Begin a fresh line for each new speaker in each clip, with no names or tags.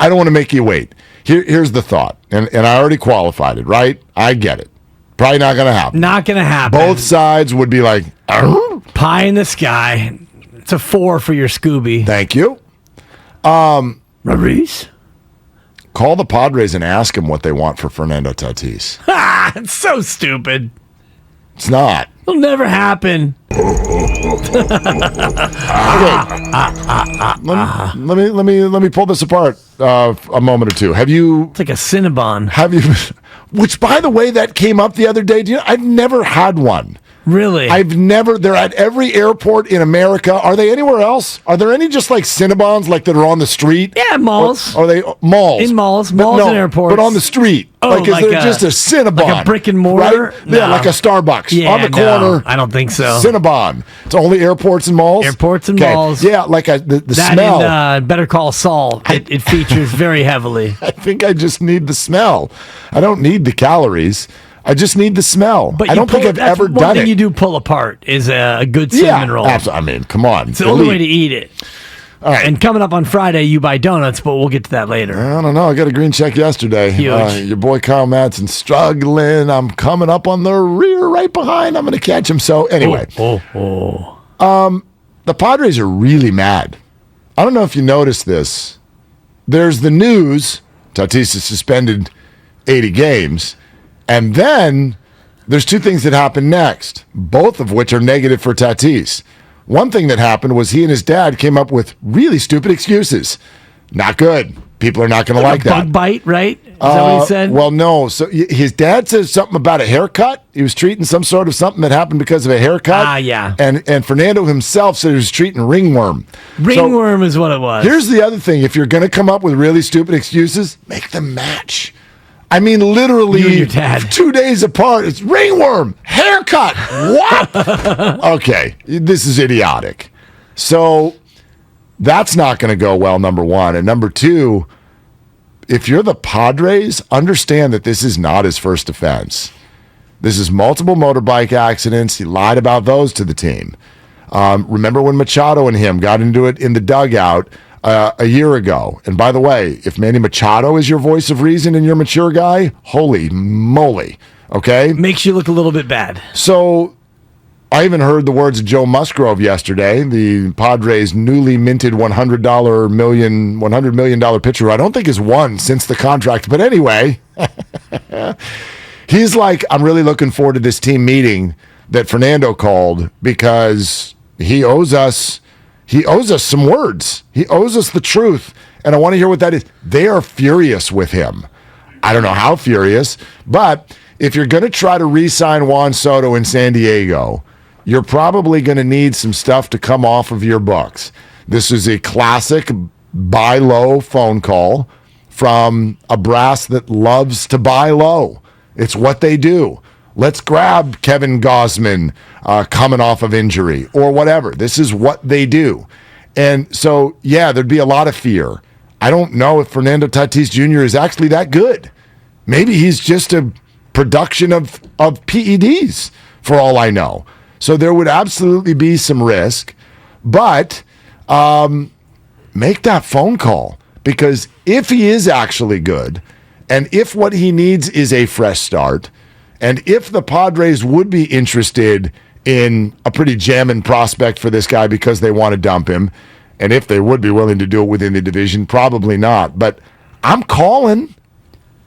I don't want to make you wait. Here's the thought, and I already qualified it, right? I get it. Probably not going to happen.
Not going to happen.
Both sides would be like,
pie in the sky. It's a 4 for your Scooby.
Thank you.
Maurice?
Call the Padres and ask them what they want for Fernando Tatis.
It's so stupid.
It's not.
It'll never happen.
Let me pull this apart a moment or two.
It's like a Cinnabon.
Which, by the way, that came up the other day. I've never had one.
Really?
They're at every airport in America. Are they anywhere else? Are there any just like Cinnabons that are on the street?
Yeah, malls.
Are they malls?
In malls and airports.
But on the street.
Oh,
is there just a Cinnabon?
Like a brick and mortar?
Right? No. Yeah, like a Starbucks on the corner.
I don't think so.
Cinnabon. It's only airports and malls?
Airports and malls.
Yeah, like the
that
smell.
And Better Call Saul. It features very heavily.
I think I just need the smell. I don't need the calories. I just need the smell. But I don't think I've ever done it.
One thing you do pull apart is a good cinnamon roll.
Absolutely. I mean, come on.
It's the only way to eat it.
All right.
And coming up on Friday, you buy donuts, but we'll get to that later.
I don't know. I got a green check yesterday.
Huge.
Your boy Kyle Madsen struggling. I'm coming up on the rear right behind. I'm going to catch him. So anyway. The Padres are really mad. I don't know if you noticed this. There's the news. Tatis is suspended 80 games. And then there's two things that happen next, both of which are negative for Tatis. One thing that happened was he and his dad came up with really stupid excuses. Not good. People are not going to like that.
Bug bite, right? Is that what he said?
Well, no. So his dad says something about a haircut. He was treating some sort of something that happened because of a haircut.
Yeah.
And Fernando himself said he was treating ringworm.
Ringworm is what it was.
Here's the other thing. If you're going to come up with really stupid excuses, make them match. I mean, literally,
you and your dad.
2 days apart. It's ringworm, haircut. What? Okay, this is idiotic. So that's not going to go well, number one. And number two, if you're the Padres, understand that this is not his first offense. This is multiple motorbike accidents. He lied about those to the team. Remember when Machado and him got into it in the dugout a year ago? And by the way, if Manny Machado is your voice of reason and you're a mature guy, holy moly, okay?
Makes you look a little bit bad.
So I even heard the words of Joe Musgrove yesterday, the Padres' newly minted $100 million pitcher, who I don't think has won since the contract. But anyway, he's like, I'm really looking forward to this team meeting that Fernando called because he owes us some words. He owes us the truth. And I want to hear what that is. They are furious with him. I don't know how furious, but if you're going to try to re-sign Juan Soto in San Diego, you're probably going to need some stuff to come off of your books. This is a classic buy low phone call from a brass that loves to buy low. It's what they do. Let's grab Kevin Gausman coming off of injury or whatever. This is what they do. And so, yeah, there'd be a lot of fear. I don't know if Fernando Tatis Jr. is actually that good. Maybe he's just a production of PEDs for all I know. So there would absolutely be some risk. But make that phone call, because if he is actually good and if what he needs is a fresh start, and if the Padres would be interested in a pretty jamming prospect for this guy because they want to dump him, and if they would be willing to do it within the division, probably not. But I'm calling.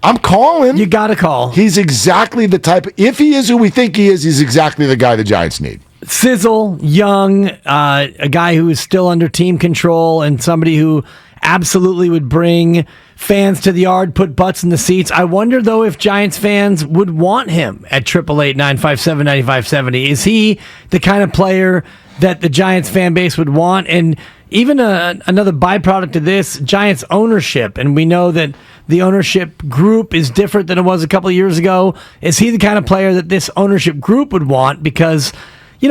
You got to call.
He's exactly the type. If he is who we think he is, he's exactly the guy the Giants need.
Sizzle, young, a guy who is still under team control, and somebody who absolutely would bring fans to the yard, put butts in the seats. I wonder, though, if Giants fans would want him at 888-957-9570. Is he the kind of player that the Giants fan base would want? And even another byproduct of this, Giants ownership, and we know that the ownership group is different than it was a couple of years ago. Is he the kind of player that this ownership group would want? Because,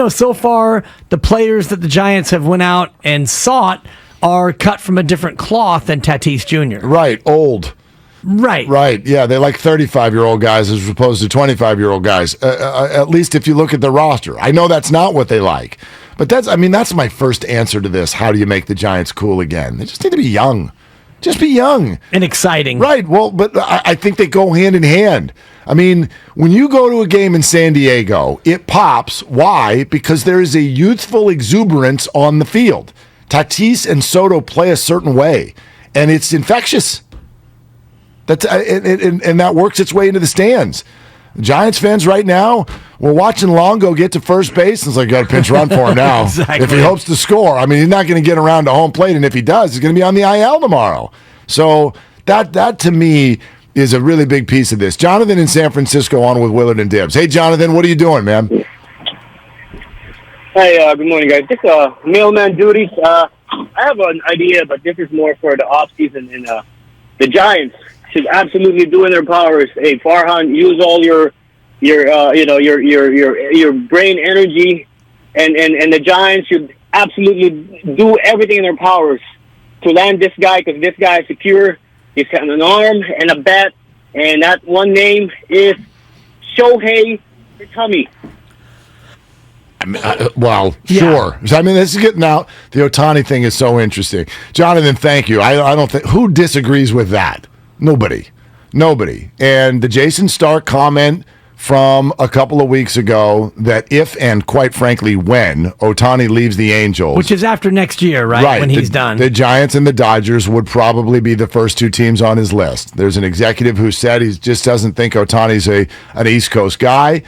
so far, the players that the Giants have went out and sought are cut from a different cloth than Tatis Jr.
Right, old.
Right.
Yeah, they like 35-year-old guys as opposed to 25-year-old guys, at least if you look at the roster. I know that's not what they like. But that's my first answer to this. How do you make the Giants cool again? They just need to be young. Just be young.
And exciting.
Right. Well, but I think they go hand in hand. I mean, when you go to a game in San Diego, it pops. Why? Because there is a youthful exuberance on the field. Tatis and Soto play a certain way, and it's infectious. And that works its way into the stands. Giants fans right now, we're watching Longo get to first base. It's like, got a pinch run for him now.
Exactly.
If he hopes to score. I mean, he's not going to get around to home plate, and if he does, he's going to be on the IL tomorrow. So that to me is a really big piece of this. Jonathan in San Francisco on with Willard and Dibs. Hey, Jonathan, what are you doing, man?
Hey, good morning, guys. Just mailman duties. I have an idea, but this is more for the off season, and the Giants should absolutely do in their powers. Hey, Farhan, use all your brain energy, and the Giants should absolutely do everything in their powers to land this guy, because this guy is secure. He's got an arm and a bat, and that one name is Shohei Ohtani.
Sure. I mean, this is getting out. The Ohtani thing is so interesting. Jonathan, thank you. I don't think, who disagrees with that? Nobody. And the Jason Stark comment from a couple of weeks ago that if and quite frankly when Ohtani leaves the Angels,
which is after next year, right? When he's done,
the Giants and the Dodgers would probably be the first two teams on his list. There's an executive who said he just doesn't think Ohtani's an East Coast guy.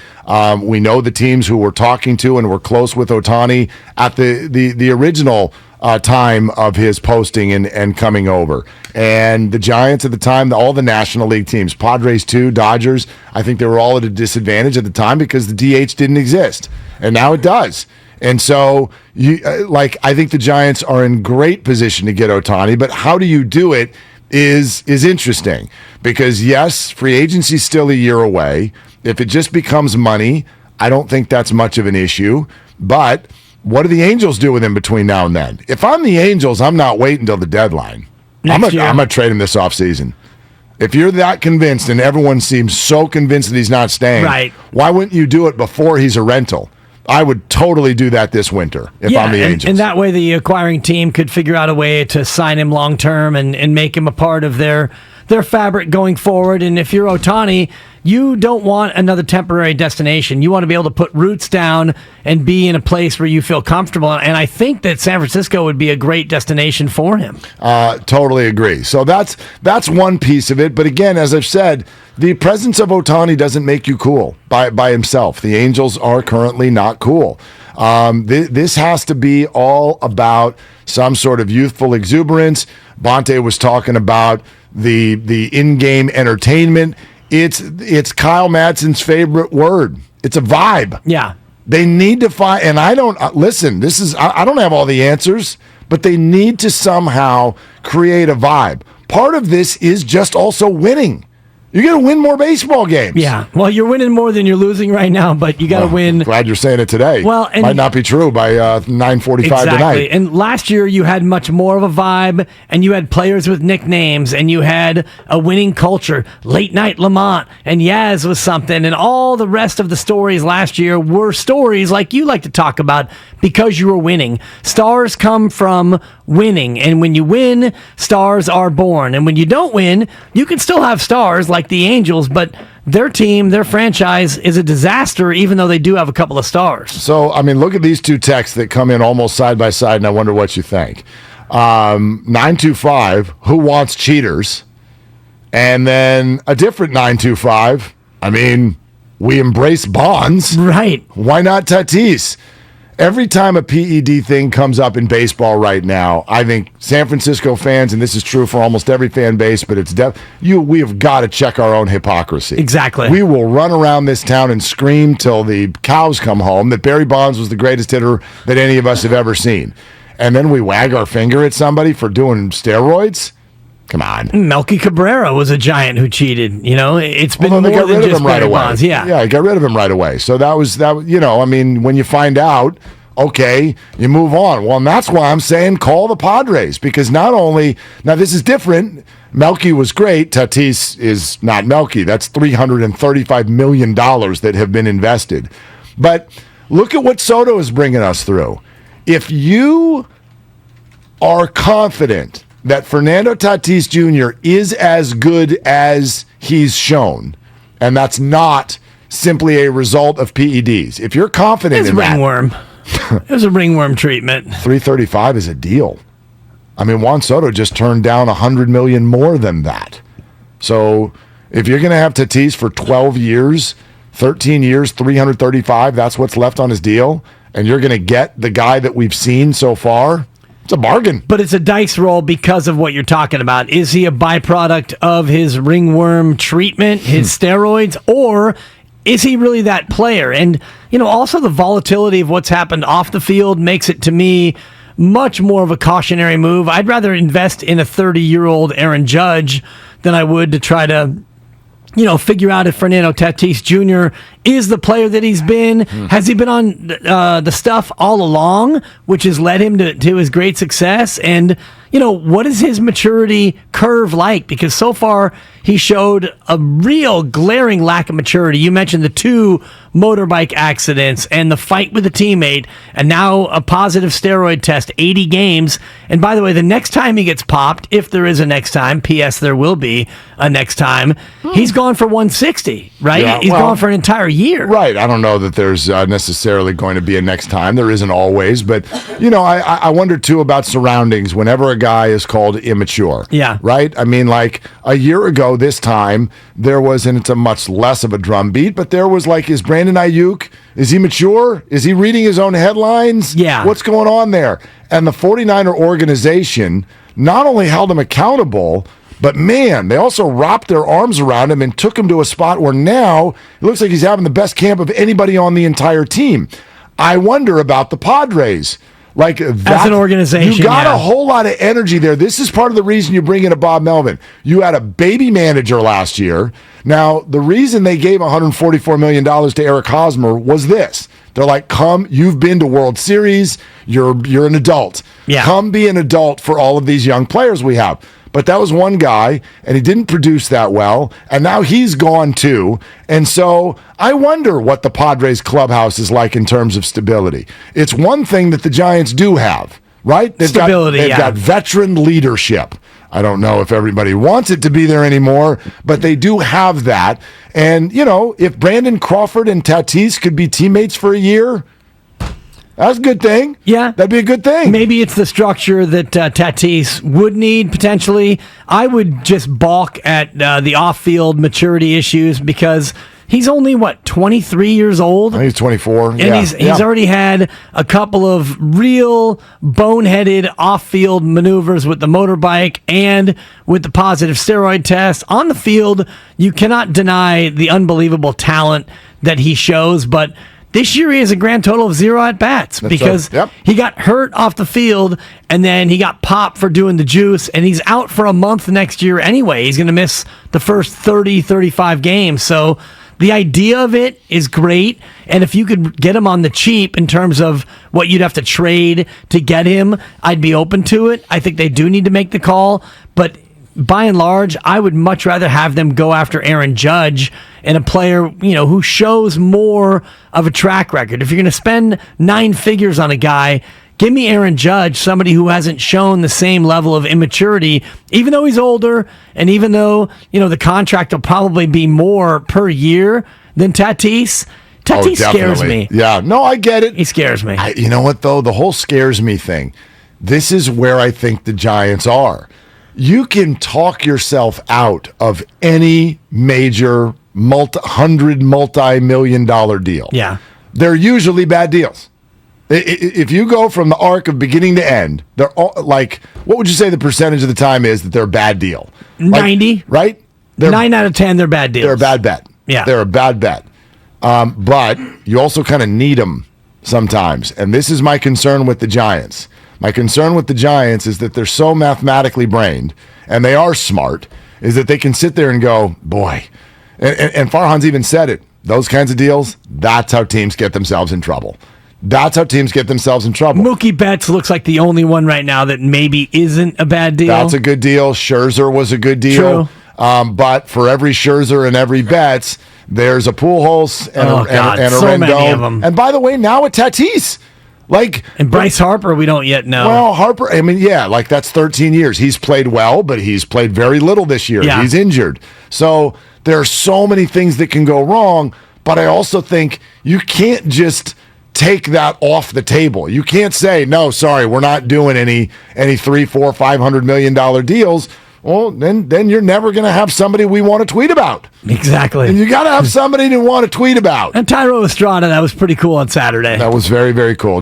We know the teams who we're talking to and were close with Ohtani at the original time of his posting and coming over. And the Giants at the time, all the National League teams, Padres too, Dodgers, I think they were all at a disadvantage at the time because the DH didn't exist. And now it does. And so, I think the Giants are in great position to get Ohtani, but how do you do it is interesting. Because, yes, free agency's still a year away. If it just becomes money, I don't think that's much of an issue. But what do the Angels do with him between now and then? If I'm the Angels, I'm not waiting until the deadline. I'm going to trade him this offseason. If you're that convinced, and everyone seems so convinced that he's not staying,
right,
why wouldn't you do it before he's a rental? I would totally do that this winter if I'm the Angels.
And that way the acquiring team could figure out a way to sign him long-term and make him a part of their fabric going forward. And if you're Ohtani, you don't want another temporary destination. You want to be able to put roots down and be in a place where you feel comfortable. And I think that San Francisco would be a great destination for him.
Totally agree. So that's one piece of it. But again, as I've said, the presence of Ohtani doesn't make you cool by himself. The Angels are currently not cool. This has to be all about some sort of youthful exuberance. Bonte was talking about the in-game entertainment. It's Kyle Madsen's favorite word. It's a vibe.
Yeah.
They need to find, and I don't, listen, I don't have all the answers, but they need to somehow create a vibe. Part of this is just also winning. You're going to win more baseball games.
Yeah. Well, you're winning more than you're losing right now, but you got to win.
Glad you're saying it today.
Well, and
might not be true by 9:45 tonight.
And last year you had much more of a vibe, and you had players with nicknames, and you had a winning culture. Late Night Lamont and Yaz was something, and all the rest of the stories last year were stories like you like to talk about because you were winning. Stars come from winning, and when you win, stars are born. And when you don't win, you can still have stars like the Angels, but their team, their franchise is a disaster, even though they do have a couple of stars.
So, I mean, look at these two texts that come in almost side by side, and I wonder what you think. 925, who wants cheaters? And then a different 925, I mean, we embrace Bonds.
Right.
Why not Tatis? Every time a PED thing comes up in baseball right now, I think San Francisco fans, and this is true for almost every fan base, but it's we have got to check our own hypocrisy.
Exactly.
We will run around this town and scream till the cows come home that Barry Bonds was the greatest hitter that any of us have ever seen. And then we wag our finger at somebody for doing steroids? Come on.
Melky Cabrera was a Giant who cheated. You know, it's been more
they got
than
rid of
just
him right
Barry
away.
Bonds. Yeah,
I got rid of him right away. So that was, you know, I mean, when you find out, okay, you move on. Well, and that's why I'm saying call the Padres, because not only, now this is different. Melky was great. Tatis is not Melky. That's $335 million that have been invested. But look at what Soto is bringing us through. If you are confident that Fernando Tatis Jr. is as good as he's shown, and that's not simply a result of PEDs. If you're confident in
ringworm. It was a ringworm treatment.
$335 is a deal. I mean, Juan Soto just turned down $100 million more than that. So if you're going to have Tatis for 12 years, 13 years, $335, that's what's left on his deal, and you're going to get the guy that we've seen so far, it's a bargain.
But it's a dice roll because of what you're talking about. Is he a byproduct of his ringworm treatment, his steroids, or is he really that player? And, also the volatility of what's happened off the field makes it, to me, much more of a cautionary move. I'd rather invest in a 30-year-old Aaron Judge than I would to try to, figure out if Fernando Tatis Jr. is the player that he's been. Has he been on the stuff all along, which has led him to his great success? And, what is his maturity curve like? Because so far he showed a real glaring lack of maturity. You mentioned the 2 motorbike accidents and the fight with a teammate, and now a positive steroid test, 80 games. And by the way, the next time he gets popped, if there is a next time, P.S. there will be a next time, he's gone for 160, right?
Yeah,
he's gone for an entire year.
Right. I don't know that there's necessarily going to be a next time. There isn't always. But, I wonder, too, about surroundings whenever a guy is called immature.
Yeah.
Right? I mean, like a year ago this time, there was, and it's a much less of a drumbeat, but there was like, is Brandon Ayuk, is he mature? Is he reading his own headlines?
Yeah.
What's going on there? And the 49er organization not only held him accountable, but man, they also wrapped their arms around him and took him to a spot where now it looks like he's having the best camp of anybody on the entire team. I wonder about the Padres. Like that,
as an organization,
you got a whole lot of energy there. This is part of the reason you bring in a Bob Melvin. You had a baby manager last year. Now, the reason they gave $144 million to Eric Hosmer was this. They're like, come, you've been to World Series. You're an adult.
Yeah.
Come be an adult for all of these young players we have. But that was one guy, and he didn't produce that well, and now he's gone too. And so I wonder what the Padres clubhouse is like in terms of stability. It's one thing that the Giants do have, right? They've got veteran leadership. I don't know if everybody wants it to be there anymore, but they do have that. And, if Brandon Crawford and Tatis could be teammates for a year, that's a good thing.
Yeah.
That'd be a good thing.
Maybe it's the structure that Tatis would need, potentially. I would just balk at the off-field maturity issues because he's only, 23 years old?
I think he's 24.
And he's already had a couple of real boneheaded off-field maneuvers with the motorbike and with the positive steroid test. On the field, you cannot deny the unbelievable talent that he shows, but this year he has a grand total of 0 at-bats because he got hurt off the field and then he got popped for doing the juice, and he's out for a month next year anyway. He's going to miss the first 30, 35 games. So the idea of it is great, and if you could get him on the cheap in terms of what you'd have to trade to get him, I'd be open to it. I think they do need to make the call, but by and large, I would much rather have them go after Aaron Judge and a player, who shows more of a track record. If you're going to spend 9 figures on a guy, give me Aaron Judge, somebody who hasn't shown the same level of immaturity, even though he's older and even though, the contract will probably be more per year than Tatis. Tatis scares me.
Yeah, no, I get it.
He scares me.
You know what, though? The whole scares me thing. This is where I think the Giants are. You can talk yourself out of any major multi-million-dollar deal.
Yeah.
They're usually bad deals. If you go from the arc of beginning to end, they're all, like, what would you say the percentage of the time is that they're a bad deal?
90.
Right?
9 out of 10, they're bad deals.
They're a bad bet.
Yeah.
They're a bad bet. But you also kind of need them sometimes. And this is my concern with the Giants. My concern with the Giants is that they're so mathematically brained, and they are smart, is that they can sit there and go, boy. And Farhan's even said it. Those kinds of deals, that's how teams get themselves in trouble. That's how teams get themselves in trouble.
Mookie Betts looks like the only one right now that maybe isn't a bad deal.
That's a good deal. Scherzer was a good deal.
True.
But for every Scherzer and every Betts, there's a Pujols and a
so
Rendon.
many of them.
And by the way, now a Tatis.
And Bryce Harper, we don't yet know.
Well, Harper, I mean, yeah, like that's 13 years. He's played well, but he's played very little this year.
Yeah.
He's injured. So there are so many things that can go wrong, but I also think you can't just take that off the table. You can't say, no, sorry, we're not doing any $300, $400, $500 million deals. Well, then you're never going to have somebody we want to tweet about.
Exactly.
And you got to have somebody to want to tweet about.
And Tyro Estrada, that was pretty cool on Saturday.
That was very, very cool.